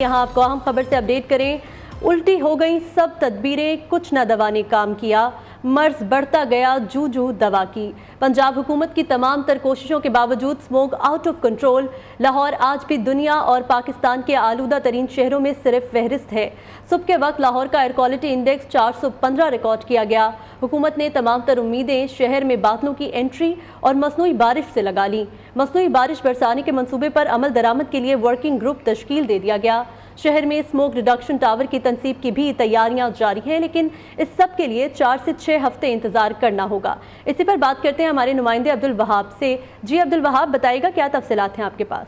यहाँ आपको अहम खबर से अपडेट करें। उल्टी हो गई सब तदबीरें, कुछ न दवा ने काम किया, मर्ज बढ़ता गया जू जू दवा की। पंजाब हुकूमत की तमाम तर कोशिशों के बावजूद smoke out of control. Lahore आज भी दुनिया और पाकिस्तान के आलूदा तरीन शहरों में सिर्फ फहरिस्त है। सुबह के वक्त लाहौर का एयर क्वालिटी इंडेक्स 415 रिकॉर्ड किया गया। हुकूमत ने तमाम तर उम्मीदें शहर में बादलों की एंट्री और मसनूई बारिश से लगा ली। मसनूई बारिश बरसाने के मंसूबे पर अमल दरामद के लिए वर्किंग ग्रुप तश्कील दे दिया गया। शहर में स्मोक रिडक्शन टावर की तनसीब की भी तैयारियां जारी हैं, लेकिन इस सब के लिए 4 से 6 हफ्ते इंतजार करना होगा। इसी पर बात करते हैं हमारे नुमाइंदे अब्दुल वहाब से। जी अब्दुल वहाब, बताइएगा क्या तफसीलात हैं आपके पास?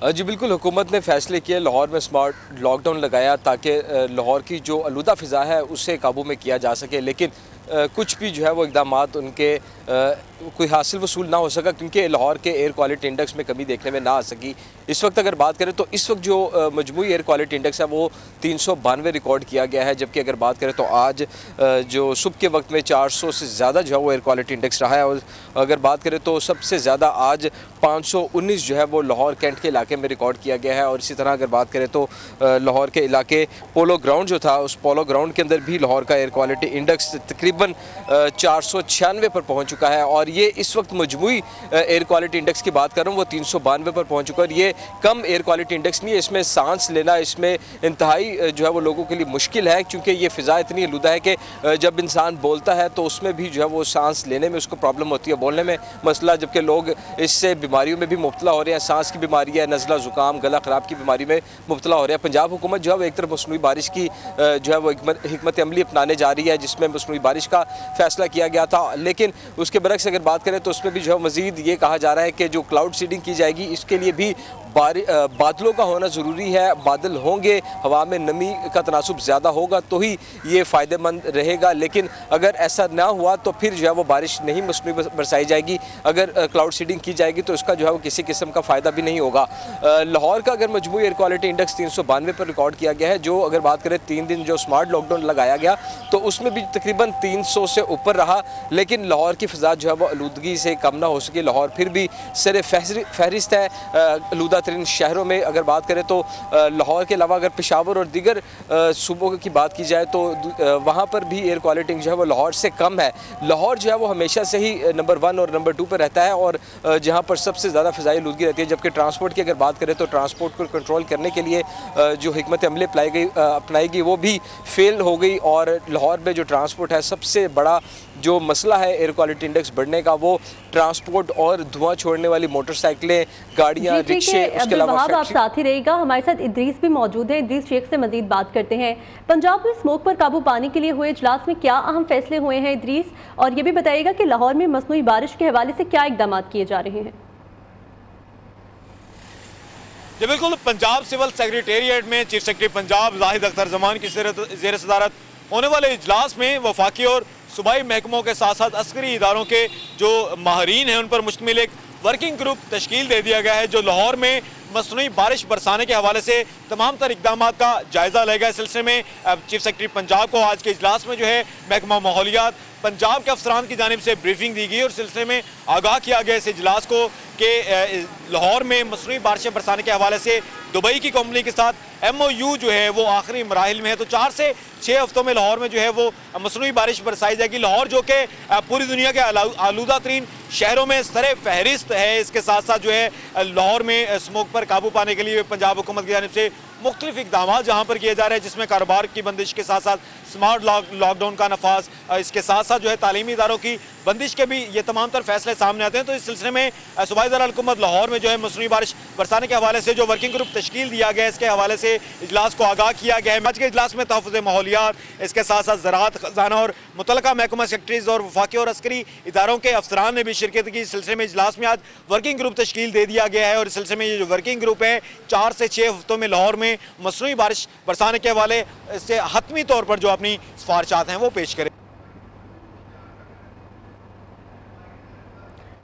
जी बिल्कुल, हुकूमत ने फैसले किए, लाहौर में स्मार्ट लॉकडाउन लगाया ताकि लाहौर की जो आलूदा फ़िज़ा है उससे काबू में किया जा सके। लेकिन कुछ भी जो है वो इक़दामात उनके कोई हासिल वसूल ना हो सका, क्योंकि लाहौर के एयर क्वालिटी इंडेक्स में कमी देखने में ना आ सकी। इस वक्त अगर बात करें तो इस वक्त जो मजमूई एयर क्वालिटी इंडेक्स है वो 392 रिकॉर्ड किया गया है, जबकि अगर बात करें तो आज जो सुबह के वक्त में 400 से ज़्यादा जो है वो एयर क्वालिटी इंडेक्स रहा है। और अगर बात करें तो सबसे ज़्यादा आज 519 जो है वो लाहौर कैंट के इलाके में रिकॉर्ड किया गया है। और इसी तरह अगर बात करें तो लाहौर के इलाके पोलो ग्राउंड जो था, उस पोलो ग्राउंड के अंदर भी लाहौर का एयर क्वालिटी इंडेक्स तकरीबन 496 पर पहुंच चुका है। और ये इस वक्त मजमूई एयर क्वालिटी इंडेक्स की बात कर रहा हूँ वो 392 पर पहुंच चुका है। और ये कम एयर क्वालिटी इंडेक्स नहीं है, इसमें सांस लेना इसमें इंतहाई जो है वो लोगों के लिए मुश्किल है, क्योंकि ये फ़िज़ा इतनी आलूदा है कि जब इंसान बोलता है तो उसमें भी जो है वो सांस लेने में उसको प्रॉब्लम होती है, बोलने में मसला, जबकि लोग इससे बीमारियों में भी मुब्तला हो रहे हैं। सांस की बीमारी है, नज़ला ज़ुकाम गला ख़राब की बीमारी में मुब्तला हो रहे हैं। पंजाब हुकूमत जो है वो एक तरफ मसनूई बारिश की जो है वो हिकमत अमली अपनाने जा रही है, जिसमें मसनूई बारिश का फैसला किया गया था। लेकिन उसके बरक्स अगर बात करें तो उसमें भी जो है मज़ीद ये कहा जा रहा है कि जो क्लाउड सीडिंग की जाएगी इसके लिए भी बादलों का होना ज़रूरी है। बादल होंगे, हवा में नमी का तनासुब ज़्यादा होगा तो ही ये फ़ायदेमंद रहेगा। लेकिन अगर ऐसा ना हुआ तो फिर जो है वो बारिश नहीं मसनूई बरसाई जाएगी। अगर क्लाउड सीडिंग की जाएगी तो इसका जो है वो किसी किस्म का फ़ायदा भी नहीं होगा। लाहौर का अगर मजमूई एयर क्वालिटी इंडेक्स 392 पर रिकॉर्ड किया गया है। जो अगर बात करें 3 दिन जो स्मार्ट लॉकडाउन लगाया गया तो उसमें भी तकरीबन 300 से ऊपर रहा, लेकिन लाहौर की फ़िज़ा जो है वो आलूदगी से कम ना हो सकी। लाहौर फिर भी सिर्फ फहरिस्त है आलूदा तरीन शहरों में। अगर बात करें तो लाहौर के अलावा अगर पेशावर और दीगर सूबों की बात की जाए तो वहाँ पर भी एयर क्वालिटी जो है वो लाहौर से कम है। लाहौर जो है वो हमेशा से ही नंबर 1 और नंबर 2 पर रहता है और जहाँ पर सबसे ज़्यादा फ़िज़ाई आलूदगी रहती है। जबकि ट्रांसपोर्ट की अगर बात करें तो ट्रांसपोर्ट को कंट्रोल करने के लिए जो हिकमत अमली अपनाई गई वो भी फेल हो गई। और लाहौर में जो ट्रांसपोर्ट है, सबसे बड़ा जो मसला है एयर क्वालिटी इंडेक्स बढ़ने का वो ट्रांसपोर्ट और धुआं छोड़ने वाली मोटरसाइकिलें, गाड़ियाँ, रिक्शे, उसके अलावा आप साथ ही रहेगा। हमारे साथ इद्रीस भी मौजूद है। इद्रीस शेख से मजीद बात करते हैं। पंजाब में स्मोक पर काबू पाने के लिए हुए इजलास में क्या अहम फैसले हुए हैं इद्रीस, और ये भी बताइएगा कि लाहौर में मसनूई बारिश के हवाले से क्या इकदाम किए जा रहे हैं? जी बिल्कुल, पंजाब सिविल सेक्रेटेरिएट में चीफ सेक्रेटरी पंजाब जाहिद अख्तर जमान की ज़ेर सदारत होने वाले इजलास में वफाकी और सूबाई महकमों के साथ साथ अस्करी इदारों के जो माहरीन हैं उन पर मुश्तमिल एक वर्किंग ग्रुप तश्कील दे दिया गया है, जो लाहौर में मसनूई बारिश बरसाने के हवाले से तमाम तर इक़दाम का जायज़ा लेगा। इस सिलसिले में चीफ सेक्रेटरी पंजाब को आज के इजलास में जो है महकमा माहौलियात पंजाब के अफसरान की जानिब से ब्रीफिंग दी गई और सिलसिले में आगाह किया गया इस इजलास को कि लाहौर में मसनूई बारिशें बरसाने के हवाले से दुबई की कंपनी के साथ MOU जो है वो आखिरी मराहिल में है। तो 4 से 6 हफ्तों में लाहौर में जो है वो मसनूई बारिश बरसाई जाएगी। लाहौर जो कि पूरी दुनिया के आलूदा तरीन शहरों में सरे फहरिस्त है। इसके साथ साथ जो है लाहौर में स्मोक पर काबू पाने के लिए पंजाब हुकूमत की जानिब से मुख्तलिफ इक़दाम जहाँ पर किए जा रहे हैं, जिसमें कारोबार की बंदिश के साथ साथ स्मार्ट लॉकडाउन का नफाज, इसके साथ साथ जो है तालीमी इदारों की बंदिश के भी ये तमाम तर फैसले सामने आते हैं। तो इस सिलसिले में सूबाई ज़राअत हुकूमत लाहौर में जो है मसनूई बारिश बरसाने के हवाले से जो वर्किंग ग्रुप तश्कील दिया गया है, इसके हवाले से इजलास को आगाह किया गया है। आज के इजलास में तहफ़्फ़ुज़ माहौलियात, इसके साथ साथ ज़राअत, ख़ज़ाना और मुतल्लिका महकमा सेक्रेटरीज़ और वफाकी और अस्करी इदारों के अफसरान ने भी शिरकत की। इस सिलसिले में इजलास में आज वर्किंग ग्रुप तश्कील दे दिया गया है और इस सिलसिले में ये जो वर्किंग ग्रुप है 4 से 6 हफ्तों में लाहौर में मसनूई बारिश बरसाने के हवाले से हतमी तौर पर जो अपनी सिफारिशात हैं वो पेश करें।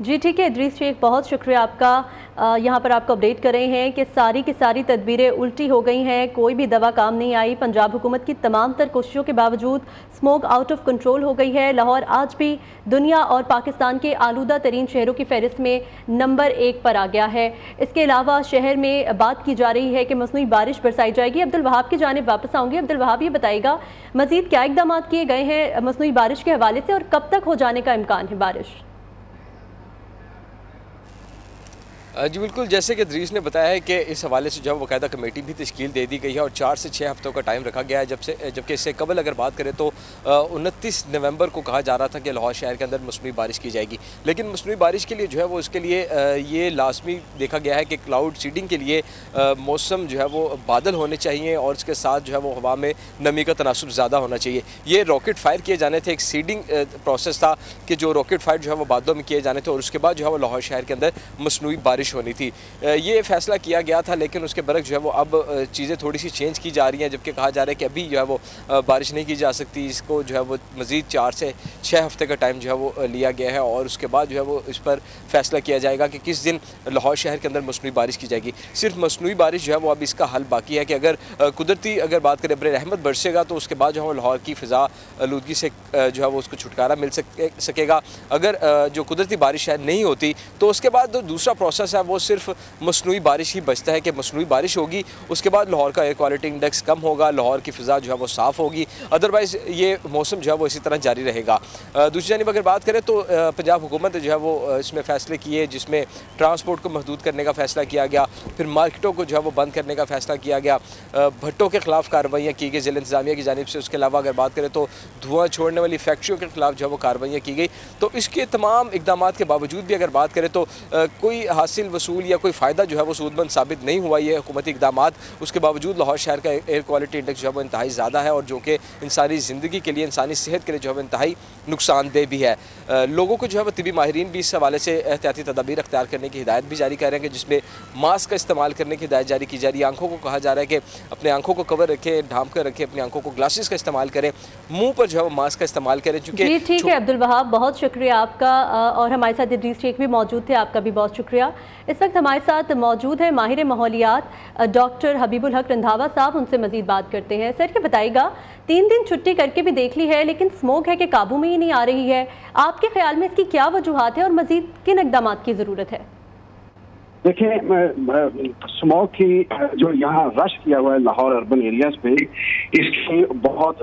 जी ठीक है इद्रीस शेख, बहुत शुक्रिया आपका। यहाँ पर आपको अपडेट कर रहे हैं कि सारी की सारी तदबीरें उल्टी हो गई हैं, कोई भी दवा काम नहीं आई। पंजाब हुकूमत की तमाम तर कोशिशों के बावजूद स्मोक आउट ऑफ कंट्रोल हो गई है। लाहौर आज भी दुनिया और पाकिस्तान के आलूदा तरीन शहरों की फहरिस्त में नंबर 1 पर आ गया है। इसके अलावा शहर में बात की जा रही है कि मसनूई बारिश बरसाई जाएगी। अब्दुल वहाब की जानिब वापस आऊँगी। अब्दुल वहाब, ये बताइएगा मजीद क्या इकदाम किए गए हैं मसनूई बारिश के हवाले से और कब तक हो जाने का इम्कान है बारिश? जी बिल्कुल, जैसे कि दरीस ने बताया है कि इस हवाले से जो है बाकायदा कमेटी भी तश्कील दे दी गई है और 4 से 6 हफ्तों का टाइम रखा गया है। जबकि इससे कबल अगर बात करें तो 29 नवंबर को कहा जा रहा था कि लाहौर शहर के अंदर मसनूई बारिश की जाएगी। लेकिन मसनूई बारिश के लिए जो है वो इसके लिए ये लाजमी देखा गया है कि क्लाउड सीडिंग के लिए मौसम जो है वो बादल होने चाहिए और इसके साथ जो है वो हवा में नमी का तनासुब ज़्यादा होना चाहिए। ये रॉकेट फायर किए जाने थे, एक सीडिंग प्रोसेस था कि जो रॉकेट फायर जो है वो बादलों में किए जाने थे और उसके बाद जो है वो लाहौर शहर के अंदर मसनूई बारिश होनी थी। ये फैसला किया गया था, लेकिन उसके बरक जो है वो अब चीज़ें थोड़ी सी चेंज की जा रही हैं। जबकि कहा जा रहा है कि अभी जो है वो बारिश नहीं की जा सकती, इसको जो है वो मज़ीद 4 से 6 हफ्ते का टाइम जो है वो लिया गया है और उसके बाद जो है वो इस पर फैसला किया जाएगा कि किस दिन लाहौर शहर के अंदर मसनूई बारिश की जाएगी। सिर्फ मसनूई बारिश जो है वो अब इसका हल बाकी है कि अगर कुदरती अगर बात करें अब्र रहमत बरसेगा तो उसके बाद जो है वो लाहौर की फ़िज़ा आलूदगी से जो है वो उसको छुटकारा मिल सकेगा। अगर जो कुदरती बारिश है नहीं होती तो उसके बाद जो दूसरा प्रोसेस है वो सिर्फ मसनूई बारिश ही बचता है कि मसनूई बारिश होगी, उसके बाद लाहौर का एयर क्वालिटी इंडेक्स कम होगा, लाहौर की फ़िज़ा जो है वो साफ़ होगी। अदरवाइज़ ये मौसम जो है वो इसी तरह जारी रहेगा। दूसरी जानिब अगर बात करें तो पंजाब हुकूमत जो है वो इसमें फ़ैसले किए, जिसमें ट्रांसपोर्ट को महदूद करने का फ़ैसला किया गया, फिर मार्केटों को जो है वो बंद करने का फ़ैसला किया गया, भट्टों के ख़िलाफ़ कार्रवाइयाँ की गई ज़िला इंतज़ामिया की जानिब से। उसके अलावा अगर बात करें तो धुआँ छोड़ने वाली फैक्ट्रियों के ख़िलाफ़ जो है वो कार्रवाइयाँ की गई। तो इसके तमाम इक़दामात के बावजूद भी अगर बात करें तो कोई हासिल वसूल या कोई फ़ायदा जो है वो सूदमंद साबित नहीं हुआ ये हुकूमती इक़दामात। उसके बावजूद लाहौर शहर का एयर क्वालिटी इंडेक्स जो है वो इंतहाई ज़्यादा है और जो कि इंसानी ज़िंदगी के लिए, इंसानी सेहत के लिए जो है वो इंतहाई नुकसानदेह भी है। लोगों को जो है वो तिबी माहिरीन भी इस हवाले से एहतियाती तदाबीर अख्तियार करने की हिदायत भी जारी कर रहे हैं कि जिसमें मास्क का इस्तेमाल करने की हिदायत जारी की जा रही है। आंखों को कहा जा रहा है कि अपने आंखों को कवर रखें, ढांप कर रखें, अपनी आंखों को ग्लासेस का इस्तेमाल करें, मुँह पर जो है वो मास्क का इस्तेमाल करें। चूँकि ठीक है अब्दुल वहाब, बहुत शुक्रिया आपका और हमारे साथ इदरीस शेख भी मौजूद थे, आपका भी बहुत शुक्रिया। इस वक्त हमारे साथ मौजूद है माहिर माहौलियात डॉक्टर हबीबुल हक रंधावा साहब, उनसे मजीद बात करते हैं। सर क्या बताइएगा, 3 दिन छुट्टी करके भी देख ली है लेकिन स्मोक है कि काबू में ही नहीं आ रही है, आपके ख्याल में इसकी क्या वजूहात है और मजीद किन इक़दाम की ज़रूरत है? देखिए, स्मोक की जो यहाँ रश किया हुआ है लाहौर अर्बन एरियाज पे, इसकी बहुत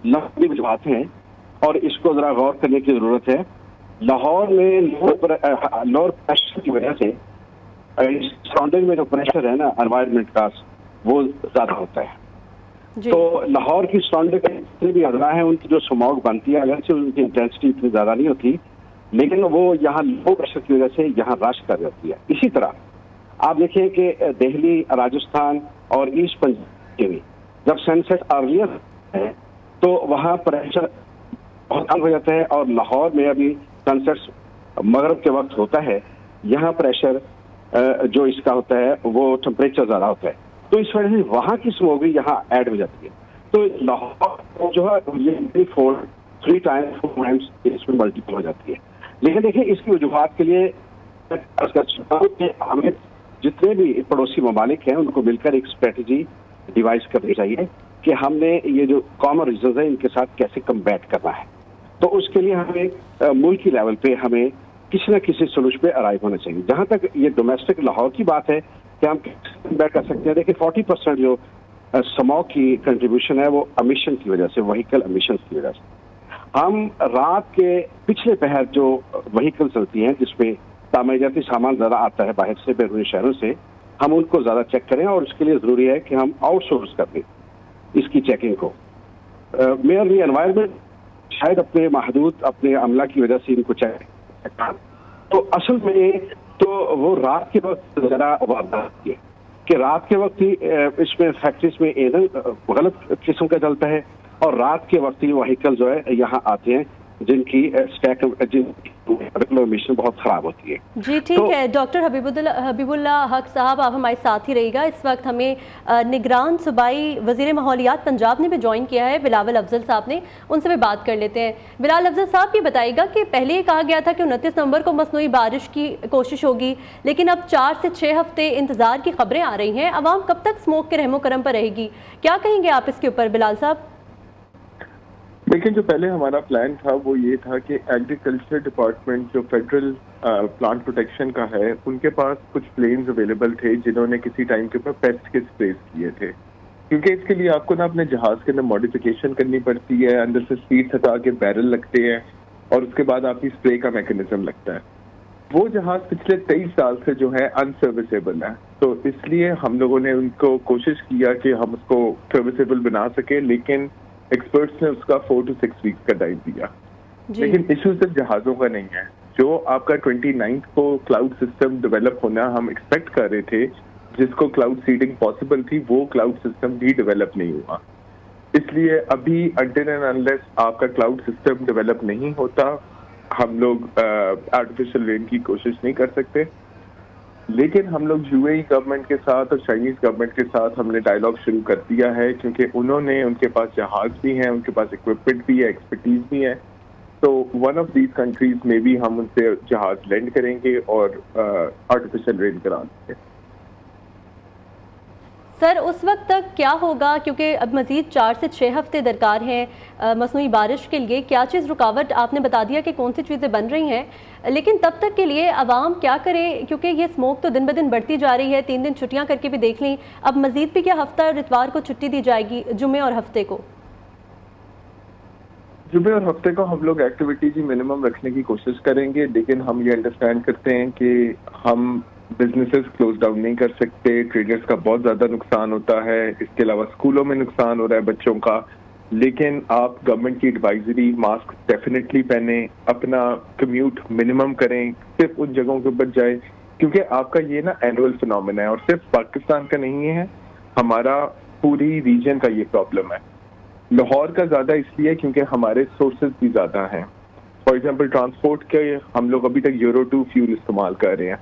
लंबी वजूहात हैं और इसको ज़रा गौर करने की ज़रूरत है। लाहौर में लोअर प्रेशर की वजह से सराउंडिंग में जो प्रेशर है ना एनवायरनमेंट का, वो ज़्यादा होता है। तो लाहौर की सराउंडिंग जितनी भी अजला है उनकी जो स्मोक बनती है, अगर से उनकी इंटेंसिटी इतनी ज़्यादा नहीं होती, लेकिन वो यहाँ लो प्रेशर की वजह से यहाँ रश कर जाती है। इसी तरह आप देखिए कि दिल्ली, राजस्थान और ईस्ट पंजाब के भी जब सनसेट अर्लियर है तो वहाँ प्रेशर बहुत कम हो जाता है और लाहौर में अभी सनसेट मगरब के वक्त होता है, यहाँ प्रेशर जो इसका होता है वो टेम्परेचर ज़्यादा होता है, तो इस वजह से वहाँ की स्मोक भी यहाँ ऐड हो जाती है। तो लाहौर जो है ये 3 टाइम्स इसमें मल्टीपल हो जाती है। लेकिन देखिए, इसकी वजूहात के लिए हमें जितने भी पड़ोसी ममालिक हैं उनको मिलकर एक स्ट्रेटजी डिवाइस करनी चाहिए कि हमने ये जो कॉमन रीजन है इनके साथ कैसे कम्बैट करना है। तो उसके लिए हमें मुल्की लेवल पे हमें किसी न किसी सोल्यूशन पे अराइव होना चाहिए। जहाँ तक ये डोमेस्टिक लाहौर की बात है कि हम कैसे कम्बैट कर सकते हैं, देखिए 40% जो स्मोक की कंट्रीब्यूशन है वो एमिशन की वजह से, व्हीकल एमिशन की वजह से। हम रात के पिछले पहर जो व्हीकल चलती हैं जिसमें तामीराती सामान ज़्यादा आता है बाहर से, बैरूनी शहरों से, हम उनको ज़्यादा चेक करें और उसके लिए ज़रूरी है कि हम आउटसोर्स कर दें इसकी चेकिंग को। मेयर दी एनवायरनमेंट शायद अपने महदूद अपने अमला की वजह से इनको चेक, तो असल में तो वो रात के वक्त ज़रा वारदात है कि रात के वक्त ही इसमें फैक्ट्रीज में ईंधन गलत किस्म का चलता है और रात के वक्त ही व्हीकल जो है यहाँ आते हैं जिनकी स्टैक मिशन बहुत खराब होती है। जी ठीक है डॉक्टर हबीबुल्लाह हक साहब, आप हमारे साथ ही रहिएगा। इस वक्त हमें निगरान सूबाई वजीर माहौलियात पंजाब ने भी ज्वाइन किया है, बिलावल अफजल साहब ने, उनसे भी बात कर लेते हैं। बिलावल अफजल साहब, ये बताइएगा कि पहले ये कहा गया था कि 29 नवंबर को मसनूई बारिश की कोशिश होगी, लेकिन अब 4 से 6 हफ्ते इंतजार की खबरें आ रही हैं। अवाम कब तक स्मोक के रहमो करम पर रहेगी, क्या कहेंगे आप इसके ऊपर बिलाल साहब? लेकिन जो पहले हमारा प्लान था वो ये था कि एग्रीकल्चर डिपार्टमेंट जो फेडरल प्लांट प्रोटेक्शन का है, उनके पास कुछ प्लेन्स अवेलेबल थे जिन्होंने किसी टाइम के ऊपर पेस्ट के स्प्रेस किए थे। क्योंकि इसके लिए आपको ना अपने जहाज के अंदर मॉडिफिकेशन करनी पड़ती है, अंदर से स्पीड हटा के बैरल लगते हैं और उसके बाद आपकी स्प्रे का मैकेनिज्म लगता है। वो जहाज पिछले 23 साल से जो है अनसर्विसेबल है, तो इसलिए हम लोगों ने उनको कोशिश किया कि हम उसको सर्विसेबल बना सके, लेकिन एक्सपर्ट्स ने उसका 4 to 6 वीक्स का टाइम दिया। लेकिन इशू सिर्फ जहाजों का नहीं है। जो आपका 29 को क्लाउड सिस्टम डेवलप होना हम एक्सपेक्ट कर रहे थे, जिसको क्लाउड सीडिंग पॉसिबल थी, वो क्लाउड सिस्टम भी डेवलप नहीं हुआ। इसलिए अभी अनटिल एंड अनलेस आपका क्लाउड सिस्टम डेवलप नहीं होता, हम लोग आर्टिफिशियल रेन की कोशिश नहीं कर सकते। लेकिन हम लोग यूएई गवर्नमेंट के साथ और चाइनीज गवर्नमेंट के साथ हमने डायलॉग शुरू कर दिया है, क्योंकि उनके पास जहाज भी हैं, उनके पास इक्विपमेंट भी है, एक्सपर्टीज भी है। तो वन ऑफ दीज कंट्रीज में भी हम उनसे जहाज लैंड करेंगे और आर्टिफिशियल रेन करा देंगे। सर उस वक्त तक क्या होगा, क्योंकि अब मज़ीद 4 से 6 हफ्ते दरकार हैं मसनूई बारिश के लिए, क्या चीज़ रुकावट, आपने बता दिया कि कौन सी चीज़ें बन रही हैं, लेकिन तब तक के लिए आवाम क्या करे, क्योंकि ये स्मोक तो दिन ब दिन बढ़ती जा रही है। 3 दिन छुट्टियां करके भी देख ली, अब मज़ीद भी क्या हफ्ता और इतवार को छुट्टी दी जाएगी, जुमे और हफ्ते को? जुमे और हफ्ते को हम लोग एक्टिविटीज ही मिनिमम रखने की कोशिश करेंगे, लेकिन हम ये अंडरस्टैंड करते हैं कि हम बिजनेसेस क्लोज डाउन नहीं कर सकते, ट्रेडर्स का बहुत ज्यादा नुकसान होता है, इसके अलावा स्कूलों में नुकसान हो रहा है बच्चों का। लेकिन आप गवर्नमेंट की एडवाइजरी, मास्क डेफिनेटली पहने, अपना कम्यूट मिनिमम करें, सिर्फ उन जगहों के ऊपर जाए, क्योंकि आपका ये ना एनुअल फिनोमेना है और सिर्फ पाकिस्तान का नहीं है, हमारा पूरी रीजन का ये प्रॉब्लम है। लाहौर का ज्यादा इसलिए क्योंकि हमारे सोर्सेज भी ज्यादा हैं। फॉर एग्जाम्पल ट्रांसपोर्ट के हम लोग अभी तक यूरो 2 फ्यूल इस्तेमाल कर रहे हैं,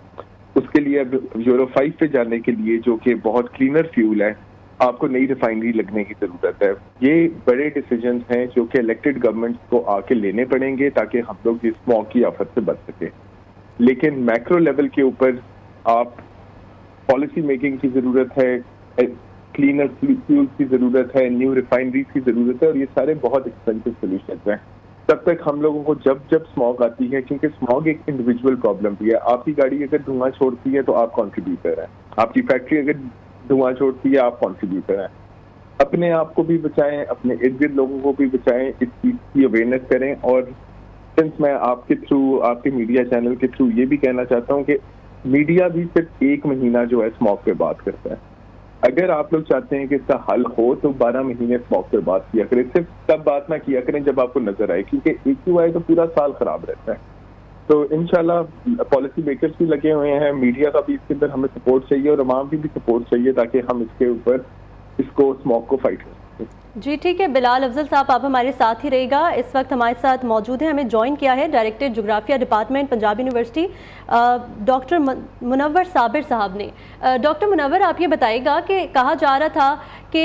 उसके लिए अब यूरो 5 पे जाने के लिए, जो कि बहुत क्लीनर फ्यूल है, आपको नई रिफाइनरी लगने की जरूरत है। ये बड़े डिसीजंस हैं जो कि इलेक्टेड गवर्नमेंट्स को आके लेने पड़ेंगे ताकि हम लोग इस स्मॉग की आफत से बच सके। लेकिन मैक्रो लेवल के ऊपर आप पॉलिसी मेकिंग की जरूरत है, क्लीनर फ्यूल की जरूरत है, न्यू रिफाइनरीज की जरूरत है, और ये सारे बहुत एक्सपेंसिव सोल्यूशन हैं। तब तक हम लोगों को जब स्मॉग आती है, क्योंकि स्मॉग एक इंडिविजुअल प्रॉब्लम भी है, आपकी गाड़ी अगर धुआं छोड़ती है तो आप कॉन्ट्रीब्यूटर हैं, आपकी फैक्ट्री अगर धुआं छोड़ती है आप कॉन्ट्रीब्यूटर हैं। अपने आप को भी बचाएं, अपने इर्द गिर्द लोगों को भी बचाएं, इस चीज की अवेयरनेस करें। और सिंस मैं आपके थ्रू, आपके मीडिया चैनल के थ्रू ये भी कहना चाहता हूँ कि मीडिया भी सिर्फ 1 महीना जो है स्मॉग पे बात करता है। अगर आप लोग चाहते हैं कि इसका हल हो तो 12 महीने स्मॉग पे बात किया करें, सिर्फ तब बात ना किया करें जब आपको नजर आए, क्योंकि AQI तो पूरा साल खराब रहता है। तो इंशाल्लाह पॉलिसी मेकर्स भी लगे हुए हैं, मीडिया का भी इसके अंदर हमें सपोर्ट चाहिए और आवाम की भी सपोर्ट चाहिए, ताकि हम इसके ऊपर इसको स्मॉग को फाइट कर सकें। जी ठीक है बिलाल अफजल साहब, आप हमारे साथ ही रहेगा। इस वक्त हमारे साथ मौजूद हैं, हमें ज्वाइन किया है director geography department Punjab university doctor Munawwar Sabir sahab ने। डॉक्टर मुनव्वर, आप ये बताइएगा कि कहा जा रहा था कि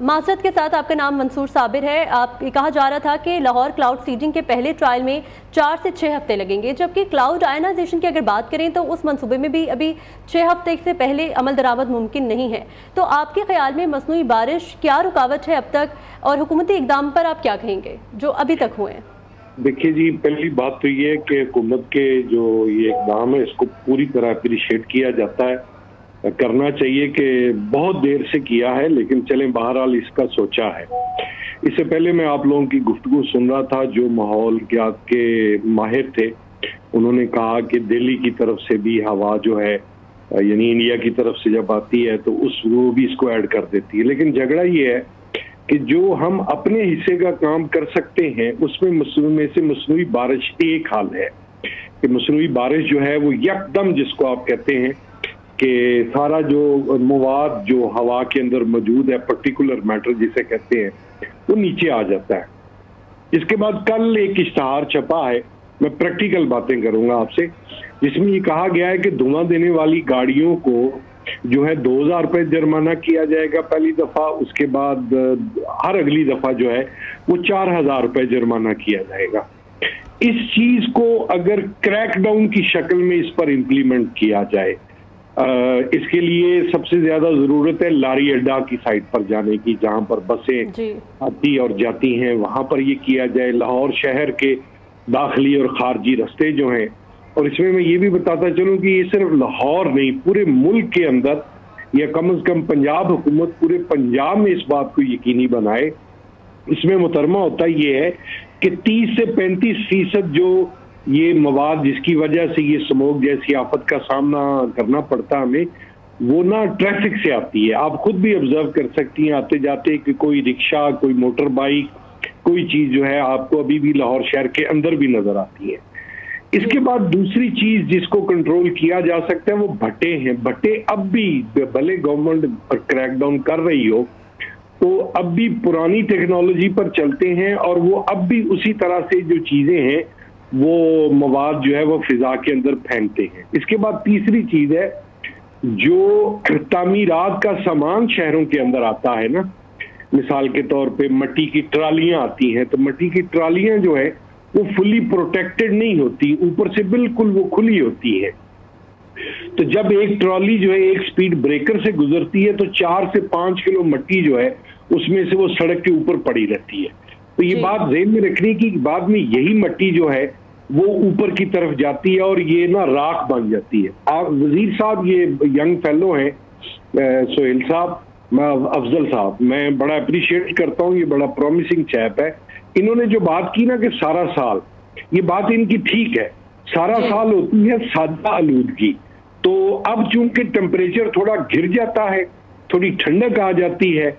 माजरत के साथ आपका नाम मंसूर साबिर है, आप ये कहा जा रहा था कि लाहौर क्लाउड सीडिंग के पहले ट्रायल में 4 से 6 हफ्ते लगेंगे, जबकि क्लाउड आयनाइजेशन की अगर बात करें तो उस मंसूबे में भी अभी 6 हफ्ते से पहले अमल दरामद मुमकिन नहीं है। तो आपके ख्याल में मसनूई बारिश क्या रुकावट है अब तक, और हुकूमती इकदाम पर आप क्या कहेंगे जो अभी तक हुए हैं? देखिए जी, पहली बात तो ये है कि हुकूमत के जो ये इकदाम है इसको पूरी तरह अप्रिशिएट किया जाता है, करना चाहिए कि बहुत देर से किया है, लेकिन चलें बहरहाल इसका सोचा है। इससे पहले मैं आप लोगों की गुफ्तगू सुन रहा था, जो माहौलियात के माहिर थे उन्होंने कहा कि दिल्ली की तरफ से भी हवा जो है, यानी इंडिया की तरफ से जब आती है तो वो भी इसको ऐड कर देती है। लेकिन झगड़ा ये है कि जो हम अपने हिस्से का काम कर सकते हैं उसमें मसनूई बारिश एक हाल है कि मसनूई बारिश जो है वो यकदम, जिसको आप कहते हैं कि सारा जो मवाद जो हवा के अंदर मौजूद है, पर्टिकुलर मैटर जिसे कहते हैं, वो नीचे आ जाता है। इसके बाद कल एक इश्तहार छपा है, मैं प्रैक्टिकल बातें करूंगा आपसे, जिसमें ये कहा गया है कि धुआं देने वाली गाड़ियों को जो है 2000 रुपए जुर्माना किया जाएगा पहली दफा, उसके बाद हर अगली दफा जो है वो 4000 रुपए जुर्माना किया जाएगा। इस चीज को अगर क्रैकडाउन की शक्ल में इस पर इम्प्लीमेंट किया जाए, इसके लिए सबसे ज्यादा जरूरत है लारी अड्डा की साइड पर जाने की, जहां पर बसें आती और जाती हैं, वहां पर ये किया जाए। लाहौर शहर के दाखिली और खारजी रास्ते जो हैं, और इसमें मैं ये भी बताता चलूं कि ये सिर्फ लाहौर नहीं, पूरे मुल्क के अंदर या कम से कम पंजाब हुकूमत पूरे पंजाब में इस बात को यकीनी बनाए। इसमें मुतरमा होता ये है कि 30 से 35% जो ये मवाद जिसकी वजह से ये स्मोक जैसी आफत का सामना करना पड़ता हमें, वो ना ट्रैफिक से आती है। आप खुद भी ऑब्जर्व कर सकती हैं आते जाते कि कोई रिक्शा, कोई मोटर बाइक, कोई चीज जो है आपको अभी भी लाहौर शहर के अंदर भी नजर आती है। इसके बाद दूसरी चीज जिसको कंट्रोल किया जा सकता है वो भट्टे हैं। भट्टे अब भी भले गवर्नमेंट पर क्रैकडाउन कर रही हो तो अब भी पुरानी टेक्नोलॉजी पर चलते हैं, और वो अब भी उसी तरह से जो चीजें हैं वो मवाद जो है वो फिजा के अंदर फेंकते हैं। इसके बाद तीसरी चीज है, जो तामीरात का सामान शहरों के अंदर आता है ना, मिसाल के तौर पे मट्टी की ट्रालियां आती हैं, तो मट्टी की ट्रालियां जो है वो फुली प्रोटेक्टेड नहीं होती, ऊपर से बिल्कुल वो खुली होती है। तो जब एक ट्रॉली जो है एक स्पीड ब्रेकर से गुजरती है तो 4 से 5 किलो मट्टी जो है उसमें से वो सड़क के ऊपर पड़ी रहती है। तो ये बात ज़हन में रखने की, बाद में यही मट्टी जो है वो ऊपर की तरफ जाती है और ये ना राख बन जाती है। आप वजीर साहब, ये यंग फेलो हैं सोहेल साहब, अफजल साहब, मैं बड़ा अप्रिशिएट करता हूँ, ये बड़ा प्रॉमिसिंग चैप है। इन्होंने जो बात की ना कि सारा साल, ये बात इनकी ठीक है, सारा साल होती है सादा आलूदगी। तो अब चूंकि टेम्परेचर थोड़ा गिर जाता है, थोड़ी ठंडक आ जाती है,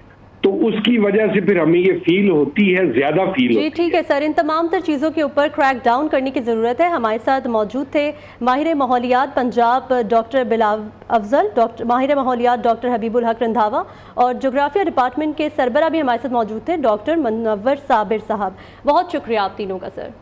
तो उसकी वजह से फिर हमें ये फील होती है, ज्यादा फील होती है। ठीक है सर, इन तमाम तर चीज़ों के ऊपर क्रैक डाउन करने की ज़रूरत है। हमारे साथ मौजूद थे माहिर माहौलियात पंजाब डॉक्टर बिलावल अफजल, माहिर माहौलियात डॉक्टर हबीबुल हक रंधावा, और जोग्राफिया डिपार्टमेंट के सरबरा भी हमारे साथ मौजूद थे डॉक्टर मुनव्वर साबिर साहब। बहुत शुक्रिया आप तीनों का सर।